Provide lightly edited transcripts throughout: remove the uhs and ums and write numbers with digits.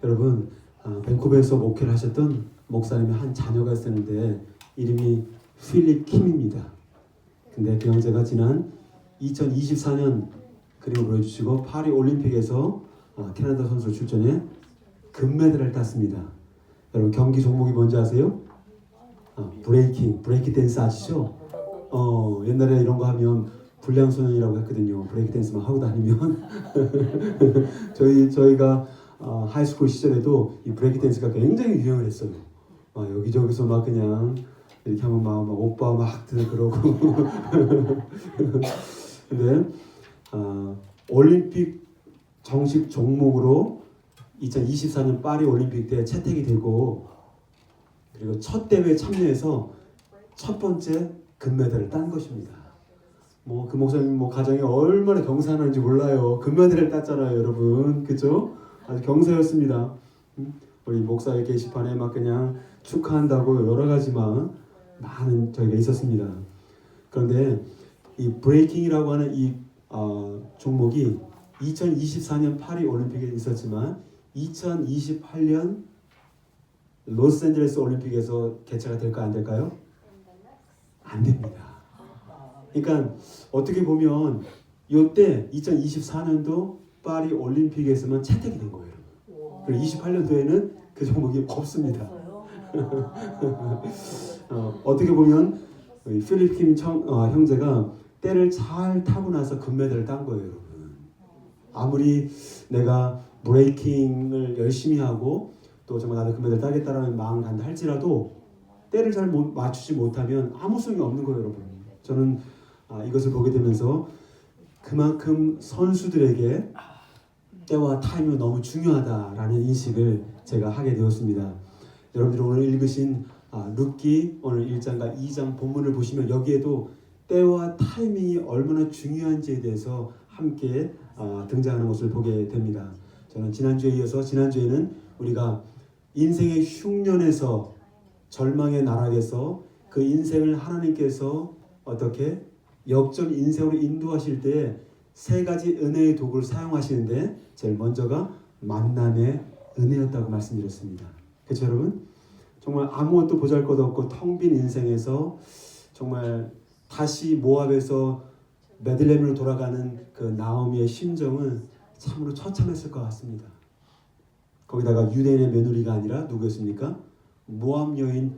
여러분, 밴쿠버에서 목회를 하셨던 목사님의 한 자녀가 있었는데 이름이 필립 킴입니다. 근데 그 형제가 지난 2024년 그림을 보여주시고 파리 올림픽에서 캐나다 선수 출전해 금메달을 땄습니다. 여러분, 경기 종목이 뭔지 아세요? 브레이크 댄스 아시죠? 옛날에 이런 거 하면 불량소년이라고 했거든요. 브레이크 댄스만 하고 다니면 저희가 하이스쿨 시절에도 이 브레이크 댄스가 굉장히 유행을 했어요. 여기저기서 막 그냥 이렇게 하면 막 오빠 막 그러고 근데 올림픽 정식 종목으로 2024년 파리 올림픽 때 채택이 되고 그리고 첫 대회에 참여해서 첫 번째 금메달을 딴 것입니다. 그 목사님 가정이 얼마나 경사하는지 몰라요. 금메달을 땄잖아요, 여러분. 그죠? 아주 경사였습니다. 우리 목사의 게시판에 막 그냥 축하한다고 여러 가지만 많은 저희가 있었습니다. 그런데 이 브레이킹이라고 하는 이 종목이 2024년 파리 올림픽에 있었지만 2028년 로스앤젤레스 올림픽에서 개최가 될까 안 될까요? 안 됩니다. 그러니까 어떻게 보면 이때 2024년도 파리 올림픽에서만 채택이 된 거예요. 그리고 28년도에는 그 종목이 없습니다. 어떻게 보면 필립 킴 형제가 때를 잘 타고 나서 금메달을 딴 거예요, 여러분. 아무리 내가 브레이킹을 열심히 하고 또 정말 나도 금메달 따겠다라는 마음을 간다 할지라도 때를 잘 맞추지 못하면 아무 소용이 없는 거예요, 여러분. 저는 이것을 보게 되면서 그만큼 선수들에게 때와 타이밍이 너무 중요하다라는 인식을 제가 하게 되었습니다. 여러분들이 오늘 읽으신 룻기 오늘 1장과 2장 본문을 보시면 여기에도 때와 타이밍이 얼마나 중요한지에 대해서 함께 등장하는 것을 보게 됩니다. 저는 지난주에 이어서 지난주에는 우리가 인생의 흉년에서 절망의 나락에서 그 인생을 하나님께서 어떻게 역전 인생으로 인도하실 때 세 가지 은혜의 도구를 사용하시는데 제일 먼저가 만남의 은혜였다고 말씀드렸습니다. 그렇죠, 여러분? 정말 아무것도 보잘것없고 텅 빈 인생에서 정말 다시 모압에서 베들레헴으로 돌아가는 그 나오미의 심정은 참으로 처참했을 것 같습니다. 거기다가 유대인의 며느리가 아니라 누구였습니까? 모압 여인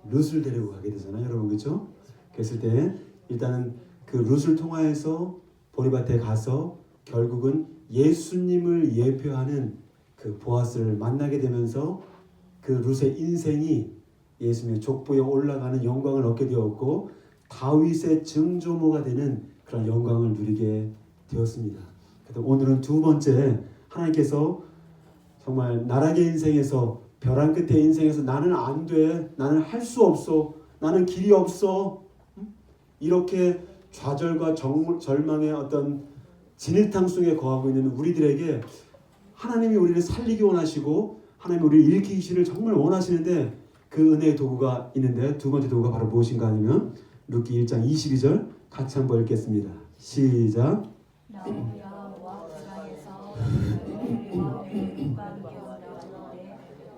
룻을 데리고 가게 되잖아요, 여러분. 그렇죠? 그랬을 때 일단은 그 룻을 통하여서 보리밭에 가서 결국은 예수님을 예표하는 그 보아스를 만나게 되면서 그 룻의 인생이 예수님의 족보에 올라가는 영광을 얻게 되었고 다윗의 증조모가 되는 그런 영광을 누리게 되었습니다. 그래서 오늘은 두 번째, 하나님께서 정말 나락의 인생에서 벼랑 끝의 인생에서 나는 안 돼, 나는 할 수 없어, 나는 길이 없어, 이렇게 좌절과 절망의 어떤 진흙탕 속에 거하고 있는 우리들에게 하나님이 우리를 살리기 원하시고 하나님이 우리를 일으키시를 정말 원하시는데 그 은혜의 도구가 있는데 두 번째 도구가 바로 무엇인가 하면 룻기 1장 22절 같이 한번 읽겠습니다. 시작.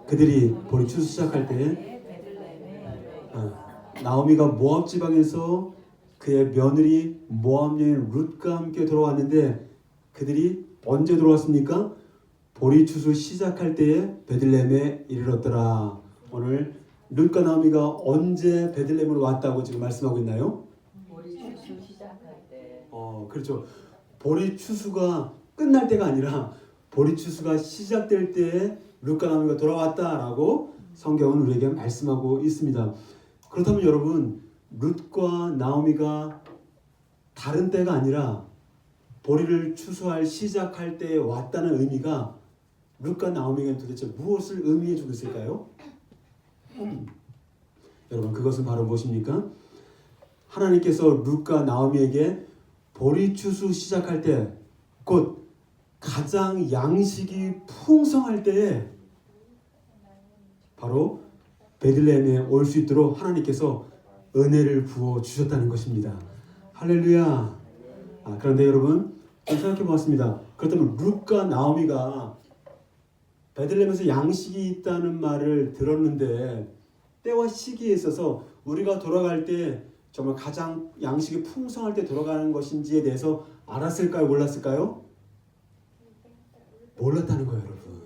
그들이 보리 추수 시작할 때 나오미가 모압 지방에서 그의 며느리 모압 여인 룻과 함께 돌아왔는데 그들이 언제 돌아왔습니까? 보리 추수 시작할 때에 베들레헴에 이르렀더라. 오늘 룻과 나오미가 언제 베들레헴으로 왔다고 지금 말씀하고 있나요? 보리 추수 시작할 때. 그렇죠. 보리 추수가 끝날 때가 아니라 보리 추수가 시작될 때에 룻과 나오미가 돌아왔다라고 성경은 우리에게 말씀하고 있습니다. 그렇다면 여러분, 룻과 나오미가 다른 때가 아니라 보리를 추수할 시작할 때에 왔다는 의미가 룻과 나오미가 도대체 무엇을 의미해 주고 있을까요? 여러분, 그것은 바로 무엇입니까? 하나님께서 룻과 나오미에게 보리 추수 시작할 때, 곧 가장 양식이 풍성할 때에 바로 베들레헴에 올 수 있도록 하나님께서 은혜를 부어 주셨다는 것입니다. 할렐루야. 그런데 여러분, 좀 생각해 보았습니다. 그렇다면 룻과 나오미가 베들레헴에서 양식이 있다는 말을 들었는데 때와 시기에 있어서 우리가 돌아갈 때 정말 가장 양식이 풍성할 때 돌아가는 것인지에 대해서 알았을까요? 몰랐을까요? 몰랐다는 거예요, 여러분.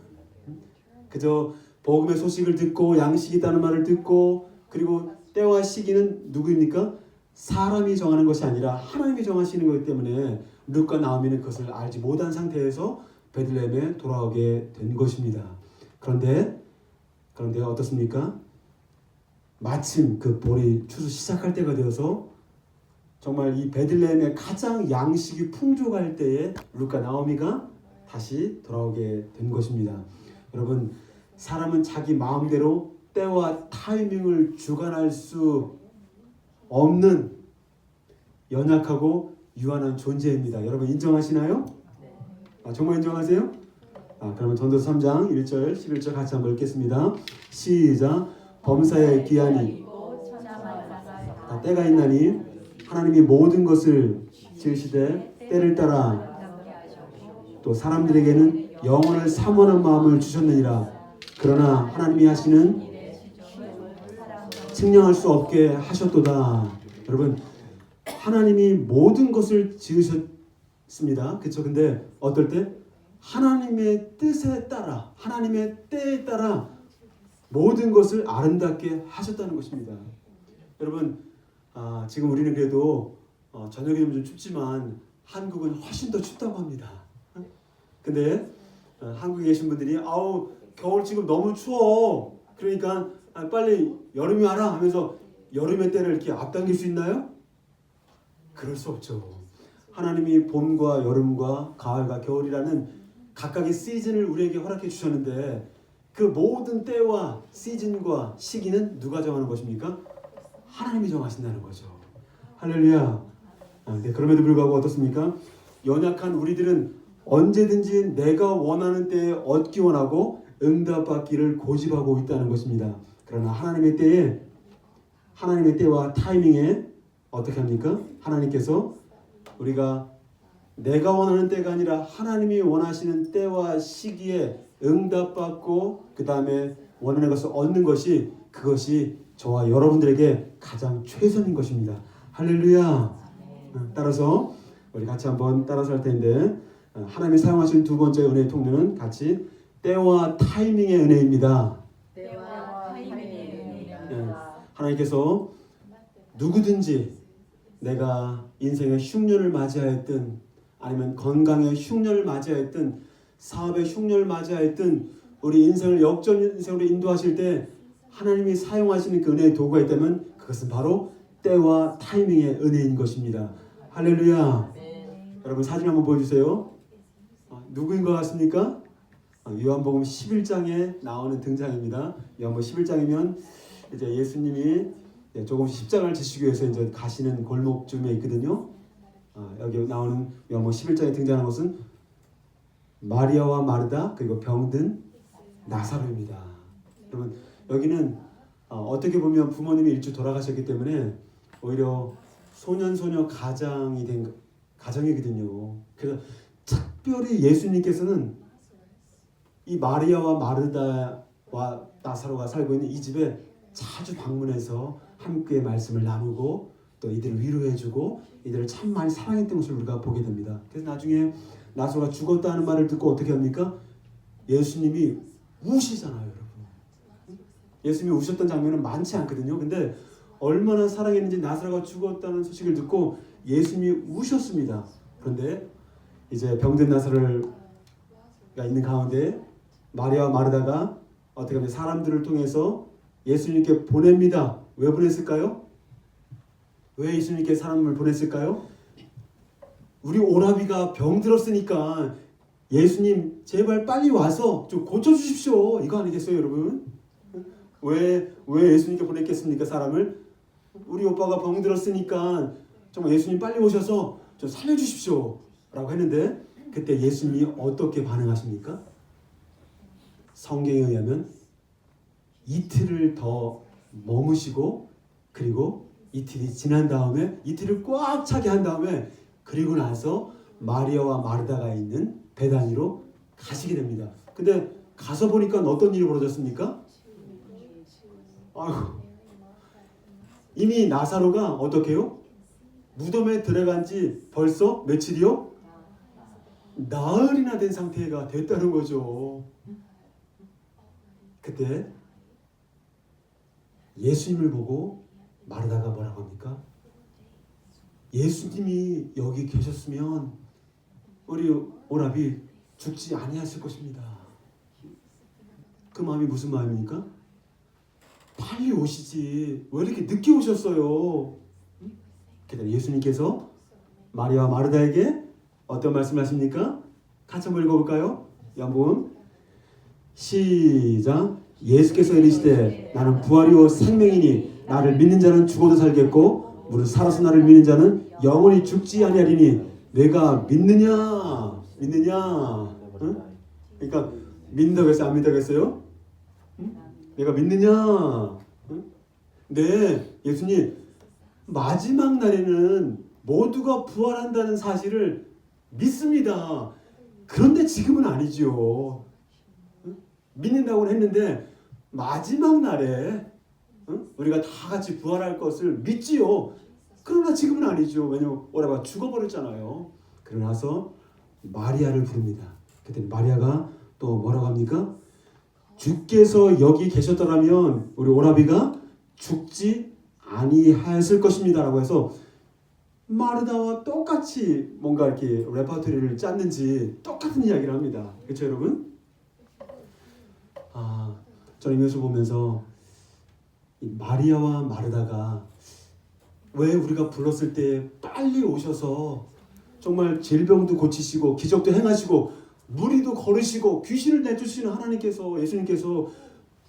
그저 복음의 소식을 듣고 양식이 있다는 말을 듣고 그리고 때와 시기는 누구입니까? 사람이 정하는 것이 아니라 하나님이 정하시는 거기 때문에 룻과 나오미는 그것을 알지 못한 상태에서 베들레헴에 돌아오게 된 것입니다. 그런데 어떻습니까? 마침 그 볼이 추수 시작할 때가 되어서 정말 이 베들레헴에 가장 양식이 풍족할 때에 룻과 나오미가 다시 돌아오게 된 것입니다. 여러분, 사람은 자기 마음대로 때와 타이밍을 주관할 수 없는 연약하고 유한한 존재입니다. 여러분 인정하시나요? 정말 인정하세요? 그러면 전도서 3장 1절 11절 같이 한번 읽겠습니다. 시작. 범사에 기한이 때가 있나니 하나님이 모든 것을 지으시되 때를 따라 또 사람들에게는 영혼을 사모하는 마음을 주셨느니라. 그러나 하나님이 하시는 측량할 수 없게 하셨도다. 여러분, 하나님이 모든 것을 지으셨습니다. 그렇죠? 근데 어떨 때 하나님의 뜻에 따라, 하나님의 때에 따라 모든 것을 아름답게 하셨다는 것입니다. 여러분, 지금 우리는 그래도 저녁에 좀 춥지만 한국은 훨씬 더 춥다고 합니다. 근데 한국에 계신 분들이 아우 겨울 지금 너무 추워. 그러니까 빨리 여름이 와라 하면서 여름의 때를 이렇게 앞당길 수 있나요? 그럴 수 없죠. 하나님이 봄과 여름과 가을과 겨울이라는 각각의 시즌을 우리에게 허락해 주셨는데 그 모든 때와 시즌과 시기는 누가 정하는 것입니까? 하나님이 정하신다는 거죠. 할렐루야. 네, 그럼에도 불구하고 어떻습니까? 연약한 우리들은 언제든지 내가 원하는 때에 얻기 원하고 응답받기를 고집하고 있다는 것입니다. 그러나 하나님의 때와 타이밍에 어떻게 합니까? 하나님께서 우리가 내가 원하는 때가 아니라 하나님이 원하시는 때와 시기에 응답받고 그 다음에 원하는 것을 얻는 것이 그것이 저와 여러분들에게 가장 최선인 것입니다. 할렐루야. 따라서 우리 같이 한번 따라서 할 텐데 하나님이 사용하신 두 번째 은혜의 통로는 같이 때와 타이밍의 은혜입니다. 때와 타이밍의 은혜입니다. 하나님께서 누구든지 내가 인생의 흉년을 맞이하였든 아니면 건강의 흉년을 맞이하였든 사업의 흉년을 맞이하였든 우리 인생을 역전 인생으로 인도하실 때 하나님이 사용하시는 그 은혜의 도구가 있다면 그것은 바로 때와 타이밍의 은혜인 것입니다. 할렐루야. 여러분 사진 한번 보여주세요. 누구인 것 같습니까? 요한복음 11장에 나오는 등장입니다. 요한복음 11장이면 이제 예수님이 조금씩 십자가를 지시기 위해서 이제 가시는 골목쯤에 있거든요. 여기 나오는 요한복음 11장에 등장하는 것은 마리아와 마르다 그리고 병든 나사로입니다. 여러분 여기는 어떻게 보면 부모님이 일찍 돌아가셨기 때문에 오히려 소년소녀 가장이 된 가정이거든요. 그래서 특별히 예수님께서는 이 마리아와 마르다와 나사로가 살고 있는 이 집에 자주 방문해서 함께 말씀을 나누고 또 이들을 위로해주고 이들을 참 많이 사랑했던 것을 우리가 보게 됩니다. 그래서 나중에 나사로가 죽었다는 말을 듣고 어떻게 합니까? 예수님이 우시잖아요, 여러분. 예수님이 우셨던 장면은 많지 않거든요. 근데 얼마나 사랑했는지 나사로가 죽었다는 소식을 듣고 예수님이 우셨습니다. 그런데 이제 병든 나사로가 있는 가운데 마리아와 마르다가 어떻게 하면 사람들을 통해서 예수님께 보냅니다. 왜 보냈을까요? 왜 예수님께 사람을 보냈을까요? 우리 오라비가 병들었으니까 예수님 제발 빨리 와서 좀 고쳐주십시오. 이거 아니겠어요, 여러분? 왜 예수님께 보냈겠습니까, 사람을? 우리 오빠가 병들었으니까 정말 예수님 빨리 오셔서 좀 살려주십시오. 라고 했는데 그때 예수님이 어떻게 반응하십니까? 성경에 의하면 이틀을 더 머무시고 그리고 이틀이 지난 다음에 이틀을 꽉 차게 한 다음에 그리고 나서 마리아와 마르다가 있는 베다니로 가시게 됩니다. 근데 가서 보니까 어떤 일이 벌어졌습니까? 아이고, 이미 나사로가 어떻게 해요? 무덤에 들어간 지 벌써 며칠이요? 나흘이나 된 상태가 됐다는 거죠. 그때 예수님을 보고 마르다가 뭐라고 합니까? 예수님이 여기 계셨으면 우리 오라비 죽지 아니했을 것입니다. 그 마음이 무슨 마음입니까? 빨리 오시지 왜 이렇게 늦게 오셨어요? 그때 예수님께서 마리아와 마르다에게 어떤 말씀을 하십니까? 같이 한번 읽어볼까요? 한번 시작. 예수께서 이르시되 나는 부활이요 생명이니 나를 믿는 자는 죽어도 살겠고 무릇 살아서 나를 믿는 자는 영원히 죽지 아니하리니 내가 믿느냐? 응? 그러니까 믿는다고 했어요? 안 믿는다고 했어요? 응? 내가 믿느냐? 응? 네, 예수님 마지막 날에는 모두가 부활한다는 사실을 믿습니다. 그런데 지금은 아니죠. 응? 믿는다고는 했는데 마지막 날에 우리가 다 같이 부활할 것을 믿지요. 그러나 지금은 아니죠. 왜냐면 오라가 죽어버렸잖아요. 그러나서 마리아를 부릅니다. 그때 마리아가 또 뭐라고 합니까? 주께서 여기 계셨더라면 우리 오라비가 죽지 아니하였을 것입니다라고 해서 마르다와 똑같이 뭔가 이렇게 레퍼토리를 짰는지 똑같은 이야기를 합니다. 그렇죠, 여러분? 저는 이것을 보면서 이 마리아와 마르다가 왜 우리가 불렀을 때 빨리 오셔서 정말 질병도 고치시고 기적도 행하시고 무리도 걸으시고 귀신을 내주시는 하나님께서 예수님께서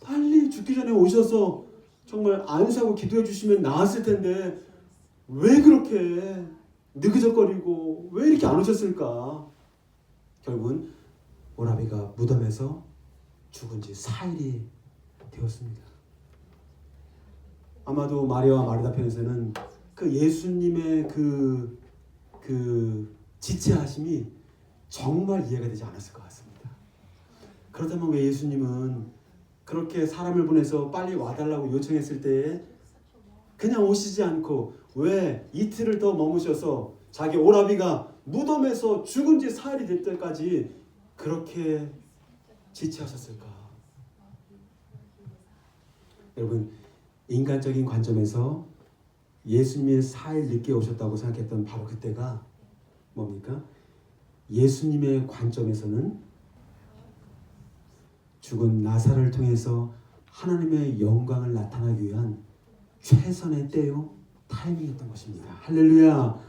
빨리 죽기 전에 오셔서 정말 안수하고 기도해 주시면 나았을 텐데 왜 그렇게 느그적거리고 왜 이렇게 안 오셨을까? 결국은 오라비가 무덤에서 죽은 지 4일이 되었습니다. 아마도 마리아와 마르다 편에서는 그 예수님의 그 지체하심이 정말 이해가 되지 않았을 것 같습니다. 그렇다면 왜 예수님은 그렇게 사람을 보내서 빨리 와달라고 요청했을 때 그냥 오시지 않고 왜 이틀을 더 머무셔서 자기 오라비가 무덤에서 죽은 지 4일이 될 때까지 그렇게 지체하셨을까? 여러분, 인간적인 관점에서 예수님이 4일 늦게 오셨다고 생각했던 바로 그때가 뭡니까? 예수님의 관점에서는 죽은 나사로를 통해서 하나님의 영광을 나타나기 위한 최선의 때요 타이밍이었던 것입니다. 할렐루야,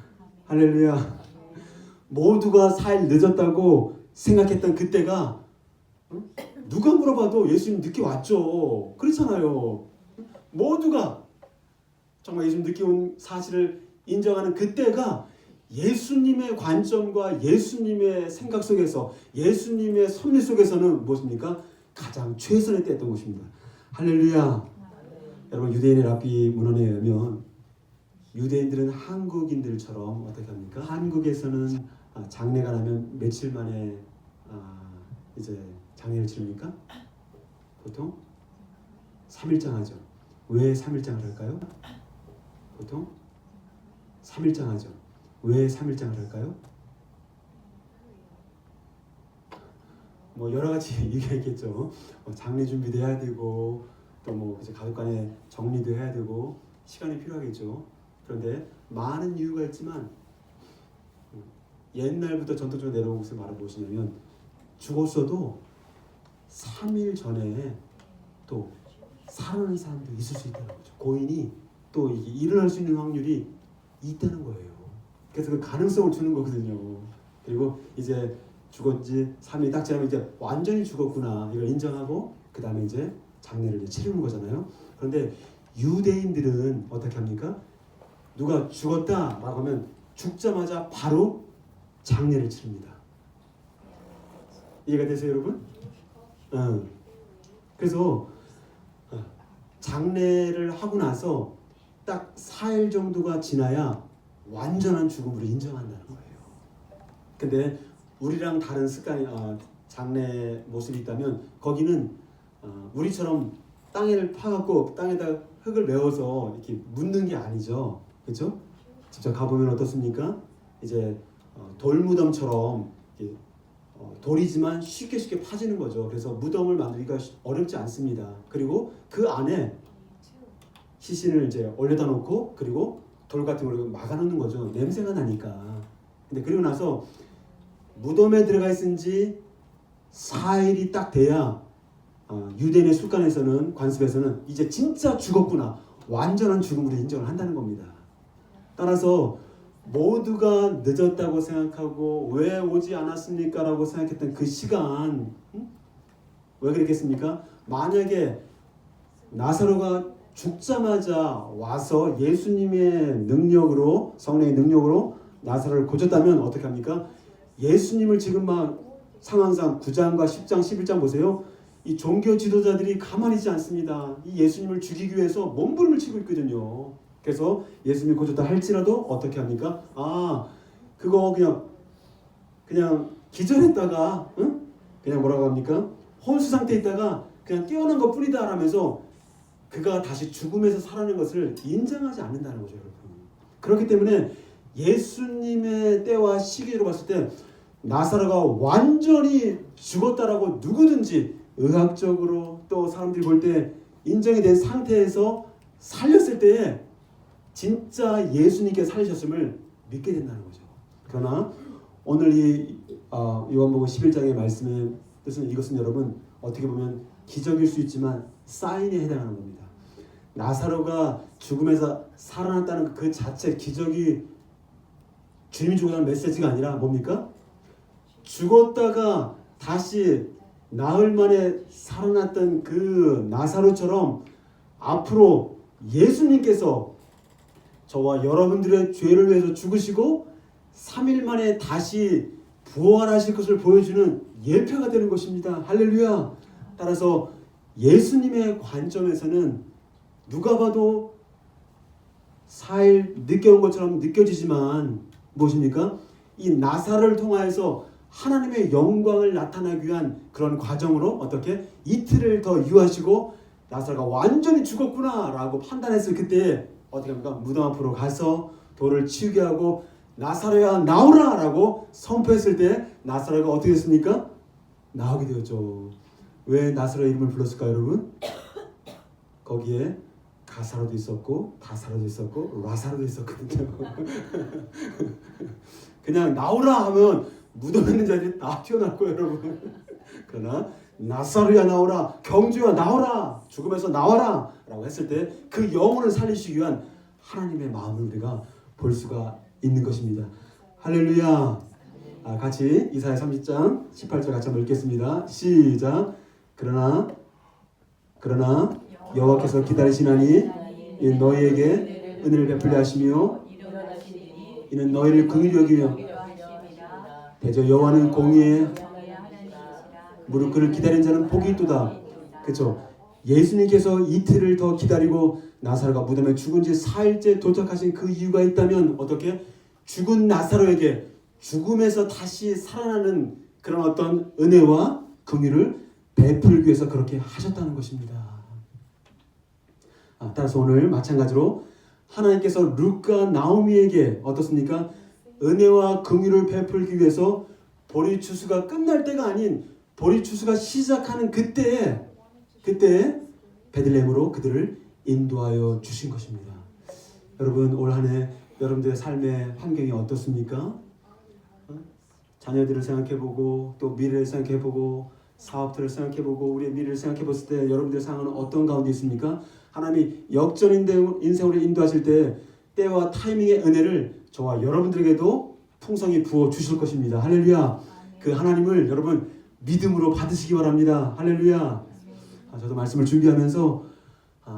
할렐루야. 모두가 4일 늦었다고 생각했던 그때가 누가 물어봐도 예수님 늦게 왔죠. 그렇잖아요. 모두가 정말 예수님 늦게 온 사실을 인정하는 그때가 예수님의 관점과 예수님의 생각 속에서 예수님의 섭리 속에서는 무엇입니까? 가장 최선의 때였던 것입니다. 할렐루야. 여러분, 유대인의 랍비 문헌에 의하면 유대인들은 한국인들처럼 어떻게 합니까? 한국에서는 장례가 나면 며칠 만에 이제 장례를 치릅니까? 보통 3일장 하죠. 왜 3일장을 할까요? 보통 3일장 하죠. 왜 3일장을 할까요? 뭐 여러 가지 이유가 있겠죠. 장례 준비도 해야 되고 또 뭐 가족 간에 정리도 해야 되고 시간이 필요하겠죠. 그런데 많은 이유가 있지만 옛날부터 전통적으로 내려온 것을 말해보시면 죽었어도 3일 전에 또 살아나는 사람도 있을 수 있다는 거죠. 고인이 또 이게 일어날 수 있는 확률이 있다는 거예요. 그래서 그 가능성을 주는 거거든요. 그리고 이제 죽었지 3일 딱 지나면 이제 완전히 죽었구나 이걸 인정하고 그 다음에 이제 장례를 치르는 거잖아요. 그런데 유대인들은 어떻게 합니까? 누가 죽었다라고 하면 죽자마자 바로 장례를 치릅니다. 이해가 되세요, 여러분? 그래서 장례를 하고 나서 딱 4일 정도가 지나야 완전한 죽음으로 인정한다는 거예요. 근데 우리랑 다른 장래 모습이 있다면 거기는 우리처럼 땅을 파갖고 땅에다 흙을 메워서 이렇게 묻는 게 아니죠. 그렇죠? 직접 가보면 어떻습니까? 이제 돌무덤처럼 이렇게 돌이지만 쉽게 파지는 거죠. 그래서 무덤을 만들기가 어렵지 않습니다. 그리고 그 안에 시신을 이제 올려다 놓고 그리고 돌 같은 걸로 막아놓는 거죠. 냄새가 나니까. 근데 그리고 나서 무덤에 들어가 있은지 4일이 딱 돼야 유대인의 숫간에서는 관습에서는 이제 진짜 죽었구나, 완전한 죽음으로 인정을 한다는 겁니다. 따라서 모두가 늦었다고 생각하고 왜 오지 않았습니까? 라고 생각했던 그 시간, 왜 그랬겠습니까? 만약에 나사로가 죽자마자 와서 예수님의 능력으로, 성령의 능력으로 나사로를 고쳤다면 어떻게 합니까? 예수님을 지금 막 상황상 9장과 10장, 11장 보세요. 이 종교 지도자들이 가만히 있지 않습니다. 이 예수님을 죽이기 위해서 몸부림을 치고 있거든요. 그래서 예수님이 고쳤다 할지라도 어떻게 합니까? 그거 그냥 기절했다가, 그냥 뭐라고 합니까? 혼수 상태에 있다가 그냥 깨어난 것 뿐이다 라면서 그가 다시 죽음에서 살아난 것을 인정하지 않는다는 거죠, 여러분. 그렇기 때문에 예수님의 때와 시기로 봤을 때 나사로가 완전히 죽었다라고 누구든지 의학적으로 또 사람들이 볼 때 인정이 된 상태에서 살렸을 때에 진짜 예수님께 살리셨음을 믿게 된다는 거죠. 그러나 오늘 이 요한복음 11장의 말씀의 뜻은 이것은 여러분 어떻게 보면 기적일 수 있지만 사인에 해당하는 겁니다. 나사로가 죽음에서 살아났다는 그 자체 기적이 주님이 주고자는 메시지가 아니라 뭡니까? 죽었다가 다시 나흘 만에 살아났던 그 나사로처럼 앞으로 예수님께서 저와 여러분들의 죄를 위해서 죽으시고 3일 만에 다시 부활하실 것을 보여주는 예표가 되는 것입니다. 할렐루야. 따라서 예수님의 관점에서는 누가 봐도 4일 늦게 온 것처럼 느껴지지만 무엇입니까? 이 나사로를 통하여서 하나님의 영광을 나타나기 위한 그런 과정으로 어떻게 이틀을 더 유하시고 나사로가 완전히 죽었구나 라고 판단했을 그때 어떻게 합니까? 무덤 앞으로 가서 돌을 치우게 하고 나사로야 나오라 라고 선포했을 때 나사로가 어떻게 됐습니까? 나오게 되었죠. 왜 나사로의 이름을 불렀을까요, 여러분? 거기에 가사로도 있었고 다사로도 있었고 라사로도 있었거든요. 그냥 나오라 하면 무덤에 있는 자들이 다 튀어나올 거예요, 여러분. 그러나 나사로야 나오라, 경주야 나오라, 죽음에서 나와라 라고 했을 때 그 영혼을 살리시기 위한 하나님의 마음을 우리가 볼 수가 있는 것입니다. 할렐루야. 같이 이사야 30장 18절 같이 한번 읽겠습니다. 시작. 그러나 여호와께서 기다리시나니 이는 너희에게 은혜를 베풀려 하시며 이는 너희를 긍휼히 여기며 대저 여호와는 공의에 무릎 꿇을 기다린 자는 복이 있도다. 그렇죠? 예수님께서 이틀을 더 기다리고 나사로가 무덤에 죽은 지 4일째 도착하신 그 이유가 있다면 어떻게? 죽은 나사로에게 죽음에서 다시 살아나는 그런 어떤 은혜와 긍휼을 베풀기 위해서 그렇게 하셨다는 것입니다. 따라서 오늘 마찬가지로 하나님께서 룻과 나오미에게 어떻습니까? 은혜와 긍휼을 베풀기 위해서 보리 추수가 끝날 때가 아닌 보리 추수가 시작하는 그때에 베들레헴으로 그들을 인도하여 주신 것입니다. 여러분 올 한 해 여러분들의 삶의 환경이 어떻습니까? 자녀들을 생각해보고 또 미래를 생각해보고 사업들을 생각해보고 우리의 미래를 생각해봤을 때 여러분들의 상황은 어떤 가운데 있습니까? 하나님이 역전 인생으로 인도하실 때 때와 타이밍의 은혜를 저와 여러분들에게도 풍성히 부어 주실 것입니다. 할렐루야. 그 하나님을 여러분 믿음으로 받으시기 바랍니다. 할렐루야. 저도 말씀을 준비하면서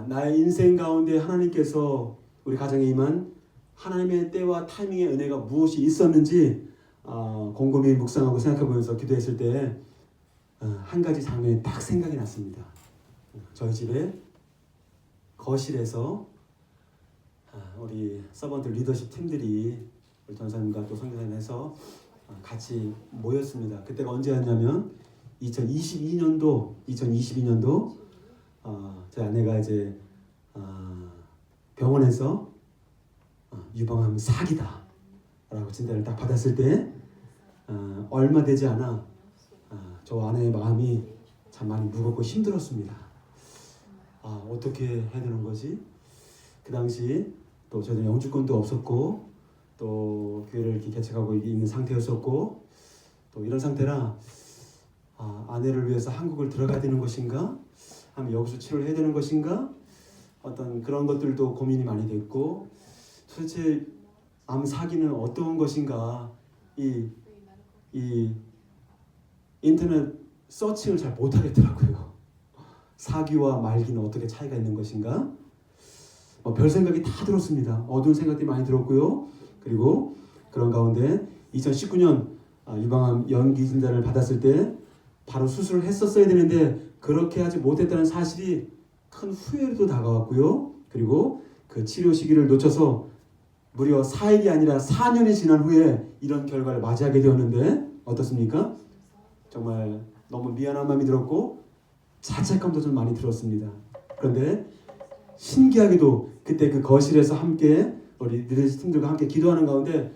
나의 인생 가운데 하나님께서 우리 가정에 임한 하나님의 때와 타이밍의 은혜가 무엇이 있었는지 곰곰이 묵상하고 생각해보면서 기도했을 때 한 가지 장면이 딱 생각이 났습니다. 저희 집에 거실에서 우리 서번트 리더십 팀들이 우리 전사님과 또 성교사님 해서 같이 모였습니다. 그때가 언제였냐면 2022년도 제 아내가 이제 병원에서 유방암 사기다라고 진단을 딱 받았을 때 얼마 되지 않아 저 아내의 마음이 참 많이 무겁고 힘들었습니다. 어떻게 해야 되는 거지? 그 당시 또 저는 영주권도 없었고 또 교회를 이렇게 개척하고 있는 상태였었고 또 이런 상태라 아내를 위해서 한국을 들어가야 되는 것인가? 아니면 여기서 치료를 해야 되는 것인가? 어떤 그런 것들도 고민이 많이 됐고 도대체 암 사기는 어떤 것인가? 이 인터넷 서칭을 잘 못하겠더라고요. 사기와 말기는 어떻게 차이가 있는 것인가? 별 생각이 다 들었습니다. 어두운 생각들이 많이 들었고요. 그리고 그런 가운데 2019년 유방암 연기 진단을 받았을 때 바로 수술을 했었어야 되는데 그렇게 하지 못했다는 사실이 큰 후회도 다가왔고요. 그리고 그 치료 시기를 놓쳐서 무려 4일이 아니라 4년이 지난 후에 이런 결과를 맞이하게 되었는데 어떻습니까? 정말 너무 미안한 마음이 들었고 자책감도 좀 많이 들었습니다. 그런데 신기하게도 그때 그 거실에서 함께 우리 리더십 팀들과 함께 기도하는 가운데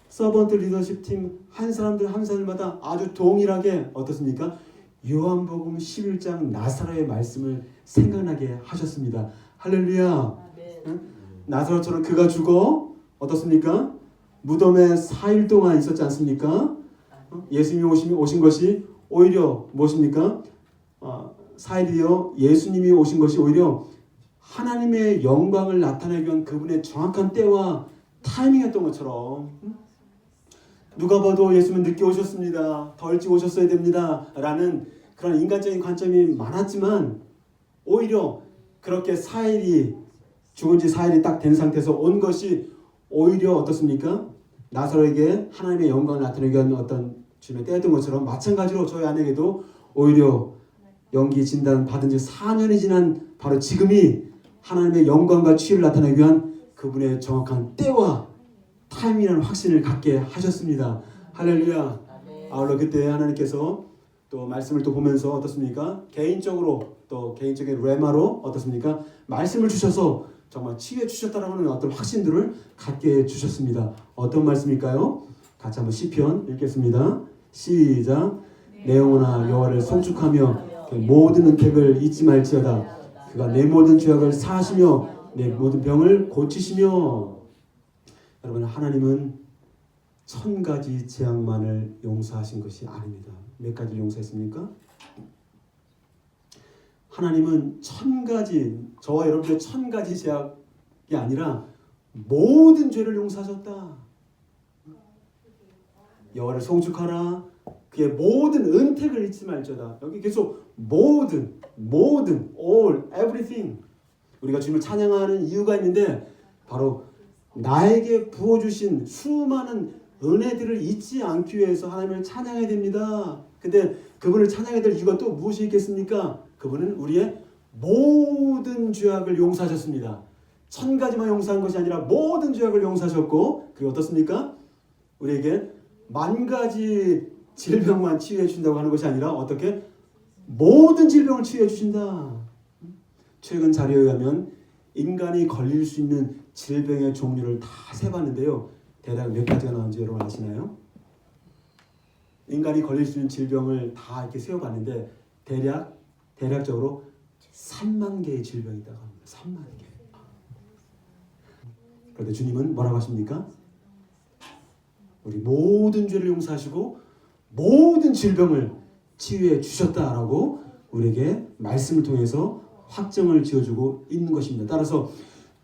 서번트 리더십 팀 한 사람들마다 아주 동일하게 어떻습니까? 요한복음 11장 나사로의 말씀을 생각나게 하셨습니다. 할렐루야. 응? 나사로처럼 그가 죽어 어떻습니까? 무덤에 4일 동안 있었지 않습니까? 예수님이 오신 것이 오히려 무엇입니까? 4일이요. 예수님이 오신 것이 오히려 하나님의 영광을 나타내기 위한 그분의 정확한 때와 타이밍이었던 것처럼 누가 봐도 예수님은 늦게 오셨습니다. 더 일찍 오셨어야 됩니다. 라는 그런 인간적인 관점이 많았지만 오히려 그렇게 4일이 죽은 지 4일이 딱 된 상태에서 온 것이 오히려 어떻습니까? 나사로에게 하나님의 영광을 나타내기 위한 어떤 주님의 때였던 것처럼 마찬가지로 저희 아내에게도 오히려 연기 진단 받은 지 4년이 지난 바로 지금이 하나님의 영광과 치유를 나타내기 위한 그분의 정확한 때와 타임이라는 확신을 갖게 하셨습니다. 할렐루야. 아울러 그때 하나님께서 또 말씀을 또 보면서 어떻습니까? 개인적으로 또 개인적인 레마로 어떻습니까? 말씀을 주셔서 정말 치유해 주셨다라는 어떤 확신들을 갖게 해주셨습니다. 어떤 말씀일까요? 같이 한번 시편 읽겠습니다. 시작. 내 영혼아 여호와를 송축하며 그 모든 은택을 잊지 말지어다. 그가 내 모든 죄악을 사하시며 내 모든 병을 고치시며. 여러분 하나님은 1000가지 재앙만을 용서하신 것이 아닙니다. 몇 가지를 용서했습니까? 하나님은 1000가지 저와 여러분들의 1000가지 죄악이 아니라 모든 죄를 용서하셨다. 여호와를 송축하라. 그의 모든 은택을 잊지 말지어다. 여기 계속 모든, all, everything. 우리가 주님을 찬양하는 이유가 있는데 바로 나에게 부어주신 수많은 은혜들을 잊지 않기 위해서 하나님을 찬양해야 됩니다. 근데 그분을 찬양해야 될 이유가 또 무엇이 있겠습니까? 그분은 우리의 모든 죄악을 용서하셨습니다. 1000가지만 용서한 것이 아니라 모든 죄악을 용서하셨고 그리고 어떻습니까? 우리에게 10,000가지 질병만 치유해 주신다고 하는 것이 아니라 어떻게? 모든 질병을 치유해 주신다. 최근 자료에 의하면 인간이 걸릴 수 있는 질병의 종류를 다 세봤는데요. 대략 몇 가지가 나오는지 여러분 아시나요? 인간이 걸릴 수 있는 질병을 다 이렇게 세어봤는데 대략적으로 3만 개의 질병이 있다고 합니다. 3만 개. 그런데 주님은 뭐라고 하십니까? 우리 모든 죄를 용서하시고 모든 질병을 치유해 주셨다라고 우리에게 말씀을 통해서 확정을 지어주고 있는 것입니다. 따라서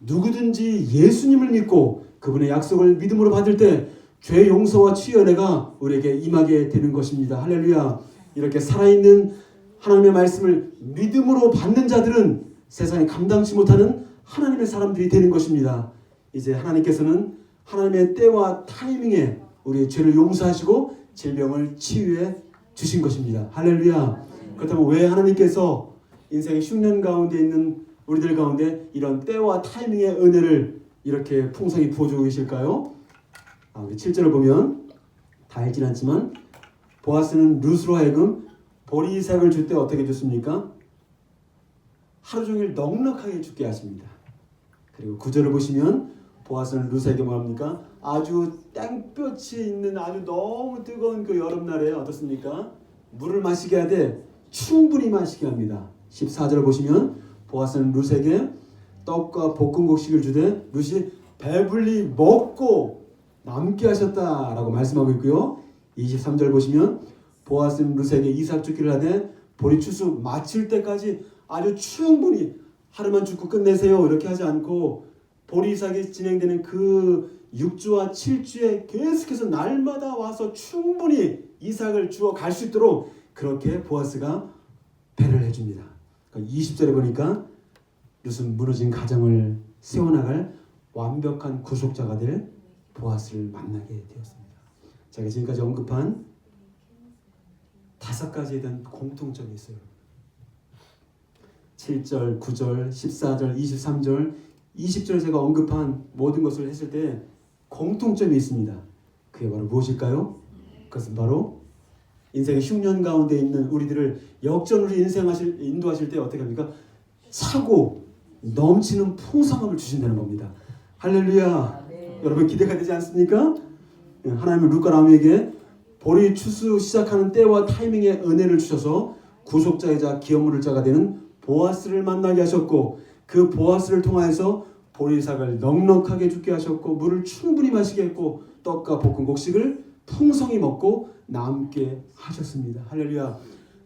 누구든지 예수님을 믿고 그분의 약속을 믿음으로 받을 때 죄 용서와 치유 은혜가 우리에게 임하게 되는 것입니다. 할렐루야. 이렇게 살아있는 하나님의 말씀을 믿음으로 받는 자들은 세상에 감당치 못하는 하나님의 사람들이 되는 것입니다. 이제 하나님께서는 하나님의 때와 타이밍에 우리의 죄를 용서하시고 질병을 치유해 주신 것입니다. 할렐루야. 그렇다면 왜 하나님께서 인생의 흉년 가운데 있는 우리들 가운데 이런 때와 타이밍의 은혜를 이렇게 풍성히 부어주고 계실까요? 우리 7절을 보면 다 읽진 않지만 보아스는 룻으로 하여금 보리삭을 줄 때 어떻게 줬습니까? 하루 종일 넉넉하게 죽게 하십니다. 그리고 9절을 보시면 보아스는 룻에게 뭐합니까? 아주 땡볕이 있는 아주 너무 뜨거운 그 여름날에 어떻습니까? 물을 마시게 하되 충분히 마시게 합니다. 14절을 보시면 보아스는 룻에게 떡과 볶은 곡식을 주되 룻이 배불리 먹고 남게 하셨다라고 말씀하고 있고요. 23절 보시면 보아스는 룻에게 이삭 주기를 하되 보리 추수 마칠 때까지 아주 충분히 하루만 죽고 끝내세요 이렇게 하지 않고 보리 이삭이 진행되는 그 6주와 7주에 계속해서 날마다 와서 충분히 이삭을 주어 갈 수 있도록 그렇게 보아스가 배를 해줍니다. 그러니까 20절에 보니까 룻은 무너진 가정을 세워나갈 완벽한 구속자가 될 보아스를 만나게 되었습니다. 제가 지금까지 언급한 5가지에 대한 공통점이 있어요. 7절, 9절, 14절, 23절, 20절 제가 언급한 모든 것을 했을 때 공통점이 있습니다. 그게 바로 무엇일까요? 그것은 바로 인생의 흉년 가운데 있는 우리들을 역전으로 인도하실 때 어떻게 합니까? 차고 넘치는 풍성함을 주신다는 겁니다. 할렐루야. 네. 여러분 기대가 되지 않습니까? 하나님은 룻과 나오미에게 보리 추수 시작하는 때와 타이밍에 은혜를 주셔서 구속자이자 기업물을 자가 되는 보아스를 만나게 하셨고 그 보아스를 통하여서 보리삭을 넉넉하게 죽게 하셨고 물을 충분히 마시게 했고 떡과 볶은 곡식을 풍성히 먹고 남게 하셨습니다. 할렐루야.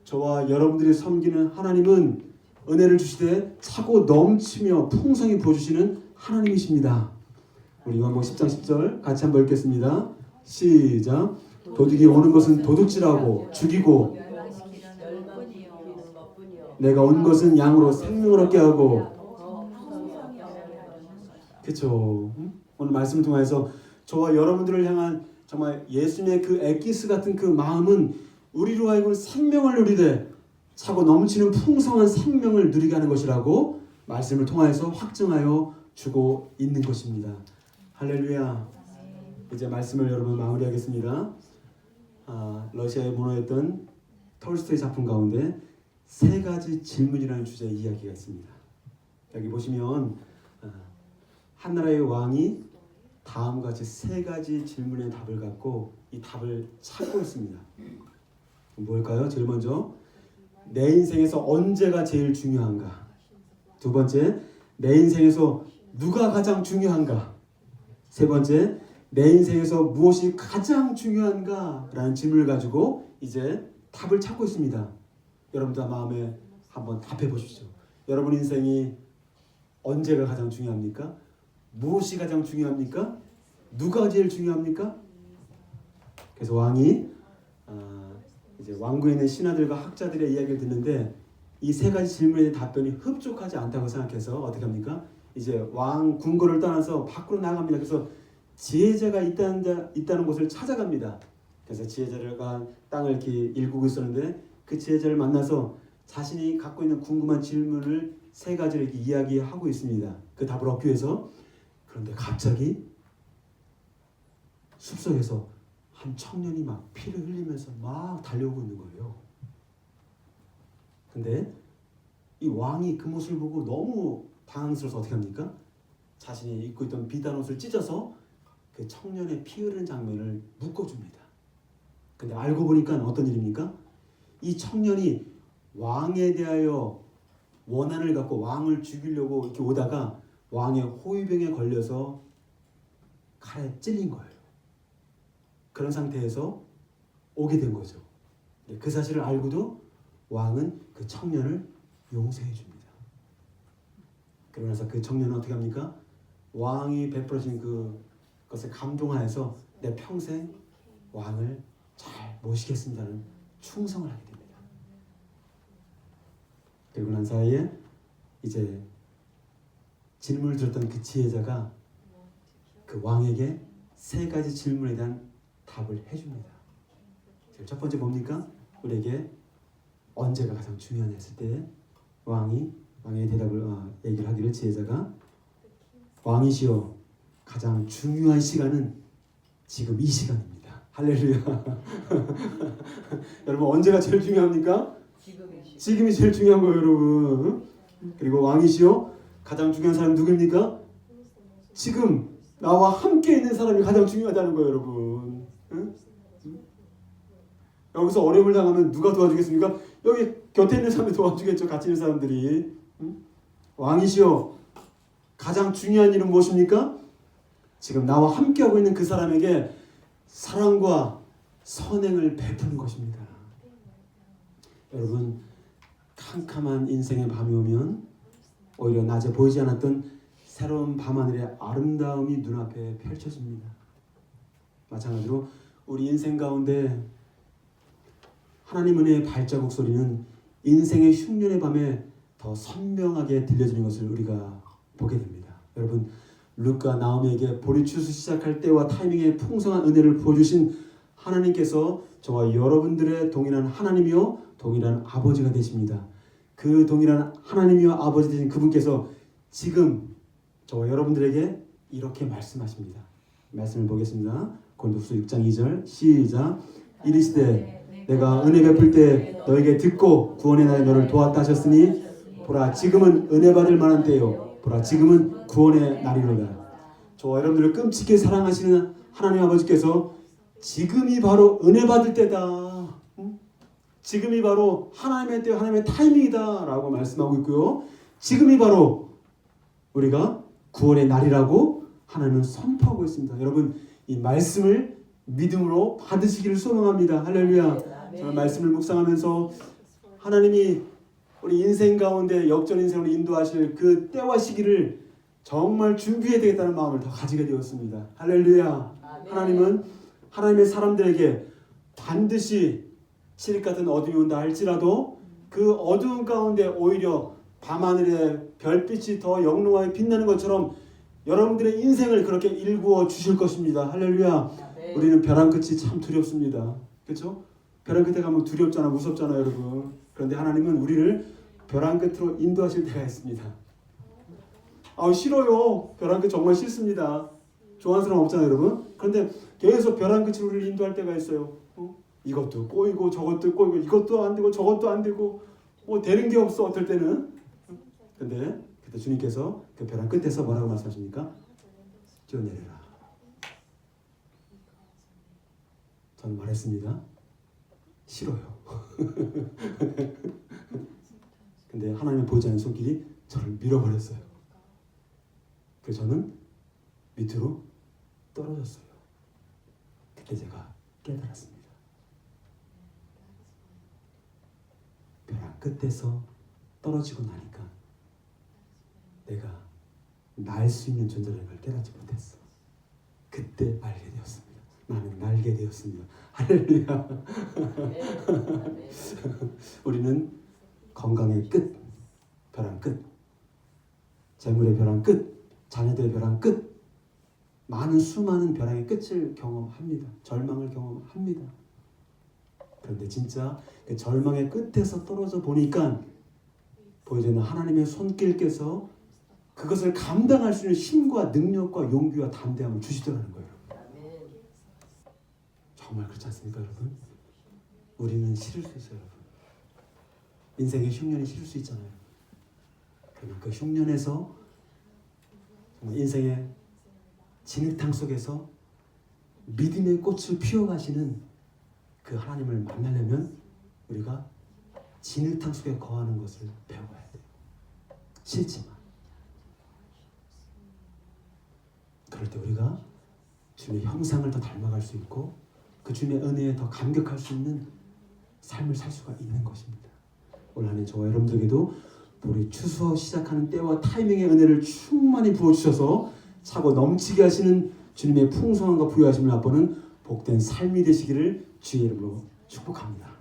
저와 여러분들이 섬기는 하나님은 은혜를 주시되 차고 넘치며 풍성히 부어주시는 하나님이십니다. 우리 요한복음 10장 10절 같이 한번 읽겠습니다. 시작. 도둑이 오는 것은 도둑질하고 죽이고 내가 온 것은 양으로 생명을 얻게 하고. 그렇죠. 오늘 말씀을 통해서 저와 여러분들을 향한 정말 예수님의 그 엑기스 같은 그 마음은 우리로 하여금 생명을 누리되 차고 넘치는 풍성한 생명을 누리게 하는 것이라고 말씀을 통해서 확증하여 주고 있는 것입니다. 할렐루야. 이제 말씀을 여러분 마무리하겠습니다. 러시아에 문화했던 톨스토이 작품 가운데 3가지 질문이라는 주제의 이야기가 있습니다. 여기 보시면 한 나라의 왕이 다음과 같이 3가지 질문의 답을 갖고 이 답을 찾고 있습니다. 뭘까요? 제일 먼저 내 인생에서 언제가 제일 중요한가? 두 번째, 내 인생에서 누가 가장 중요한가? 세 번째, 내 인생에서 무엇이 가장 중요한가? 라는 질문을 가지고 이제 답을 찾고 있습니다. 여러분들 마음에 한번 답해 보십시오. 여러분 인생이 언제가 가장 중요합니까? 무엇이 가장 중요합니까? 누가 제일 중요합니까? 그래서 왕이 이제 왕국에 있는 신하들과 학자들의 이야기를 듣는데 이 3가지 질문에 대한 답변이 흡족하지 않다고 생각해서 어떻게 합니까? 이제 왕 궁궐을 떠나서 밖으로 나갑니다. 그래서 지혜자가 있다는 곳을 찾아갑니다. 그래서 지혜자가 땅을 이렇게 일구고 있었는데 그 지혜자를 만나서 자신이 갖고 있는 궁금한 질문을 3가지를 이렇게 이야기하고 있습니다. 그 답을 얻기 위해서. 그런데 갑자기 숲속에서 한 청년이 막 피를 흘리면서 막 달려오고 있는 거예요. 근데 이 왕이 그 모습을 보고 너무 당황스러워서 어떻게 합니까? 자신이 입고 있던 비단 옷을 찢어서 그 청년의 피 흐르는 장면을 묶어줍니다. 근데 알고 보니까 어떤 일입니까? 이 청년이 왕에 대하여 원한을 갖고 왕을 죽이려고 이렇게 오다가 왕의 호위병에 걸려서 칼에 찔린 거예요. 그런 상태에서 오게 된 거죠. 그 사실을 알고도 왕은 그 청년을 용서해 줍니다. 그러고 나서 그 청년은 어떻게 합니까? 왕이 베풀어진 그것에 감동하여서 내 평생 왕을 잘 모시겠습니다는 충성을 하게 됩니다. 그리고 난 사이에 이제 질문을 들었던 그 지혜자가 그 왕에게 3가지 질문에 대한 답을 해줍니다. 첫 번째 뭡니까? 우리에게 언제가 가장 중요하냐 했을 때 왕의 대답을 얘기를 하기를 지혜자가 왕이시여 가장 중요한 시간은 지금 이 시간입니다. 할렐루야. 여러분 언제가 제일 중요합니까? 지금이 제일 중요한 거예요, 여러분. 그리고 왕이시요 가장 중요한 사람이 누굽니까? 지금 나와 함께 있는 사람이 가장 중요하다는 거예요, 여러분. 응? 여기서 어려움을 당하면 누가 도와주겠습니까? 여기 곁에 있는 사람이 도와주겠죠. 같이 있는 사람들이. 응? 왕이시요 가장 중요한 일은 무엇입니까? 지금 나와 함께하고 있는 그 사람에게 사랑과 선행을 베푸는 것입니다. 여러분, 캄캄한 인생의 밤이 오면 오히려 낮에 보이지 않았던 새로운 밤하늘의 아름다움이 눈앞에 펼쳐집니다. 마찬가지로 우리 인생 가운데 하나님 은혜의 발자국 소리는 인생의 흉년의 밤에 더 선명하게 들려지는 것을 우리가 보게 됩니다. 여러분, 룻과 나오미에게 보리 추수 시작할 때와 타이밍에 풍성한 은혜를 부어주신 하나님께서 저와 여러분들의 동일한 하나님이요 동일한 아버지가 되십니다. 그 동일한 하나님이요 아버지 되신 그분께서 지금 저와 여러분들에게 이렇게 말씀하십니다. 말씀을 보겠습니다. 고린도후서 6장 2절 시작. 이르시되 내가 은혜 베풀 때 너에게 듣고 구원의 날에 너를 도왔다 하셨으니 보라 지금은 은혜 받을 만한 때요 보라 지금은 구원의 날이로다. 저와 여러분들을 끔찍히 사랑하시는 하나님 아버지께서 지금이 바로 은혜 받을 때다. 지금이 바로 하나님의 때 하나님의 타이밍이다 라고 말씀하고 있고요. 지금이 바로 우리가 구원의 날이라고 하나님은 선포하고 있습니다. 여러분 이 말씀을 믿음으로 받으시기를 소망합니다. 할렐루야. 저는 말씀을 묵상하면서 하나님이 우리 인생 가운데 역전 인생으로 인도하실 그 때와 시기를 정말 준비해야 되겠다는 마음을 더 가지게 되었습니다. 할렐루야. 하나님은 하나님의 사람들에게 반드시 칠흑 같은 어둠이 온다 할지라도 그 어두운 가운데 오히려 밤하늘에 별빛이 더 영롱하게 빛나는 것처럼 여러분들의 인생을 그렇게 일구어 주실 것입니다. 할렐루야. 우리는 벼랑 끝이 참 두렵습니다. 그렇죠? 벼랑 끝에 가면 두렵잖아, 무섭잖아요, 여러분. 그런데 하나님은 우리를 벼랑 끝으로 인도하실 때가 있습니다. 싫어요. 벼랑 끝 정말 싫습니다. 좋아하는 사람 없잖아요, 여러분. 그런데 계속 벼랑 끝으로 우리를 인도할 때가 있어요. 이것도 꼬이고 저것도 꼬이고 이것도 안 되고 저것도 안 되고 뭐 되는 게 없어 어떨 때는. 근데 그때 주님께서 그 벼랑 끝에서 뭐라고 말씀하십니까? 뛰어내려라. 저는 말했습니다. 싫어요. 근데 하나님의 보이지 않는 손길이 저를 밀어버렸어요. 그래서 저는 밑으로 떨어졌어요. 그때 제가 깨달았습니다. 벼랑 끝에서 떨어지고 나니까 내가 날 수 있는 존재라는 걸 깨닫지 못했어. 그때 알게 되었습니다. 나는 날게 되었습니다. 할렐루야. 우리는 건강의 끝, 벼랑 끝, 재물의 벼랑 끝, 자녀들의 벼랑 끝, 많은 수많은 벼랑의 끝을 경험합니다. 절망을 경험합니다. 그런데 진짜 그 절망의 끝에서 떨어져 보니까 보여지는 하나님의 손길께서 그것을 감당할 수 있는 힘과 능력과 용기와 담대함을 주시더라는 거예요. 정말 그렇지 않습니까, 여러분? 우리는 싫을 수 있어요, 여러분. 인생의 흉년이 싫을 수 있잖아요. 그러나 그 흉년에서 정말 인생의 진흙탕 속에서 믿음의 꽃을 피워가시는 그 하나님을 만나려면 우리가 진흙탕 속에 거하는 것을 배워야 돼요. 싫지만 그럴 때 우리가 주님의 형상을 더 닮아갈 수 있고 그 주님의 은혜에 더 감격할 수 있는 삶을 살 수가 있는 것입니다. 올 한 해 저와 여러분들에게도 우리 추수 시작하는 때와 타이밍의 은혜를 충만히 부어주셔서 차고 넘치게 하시는 주님의 풍성함과 부유하심을 맛보는 복된 삶이 되시기를 주의 이름으로 축복합니다.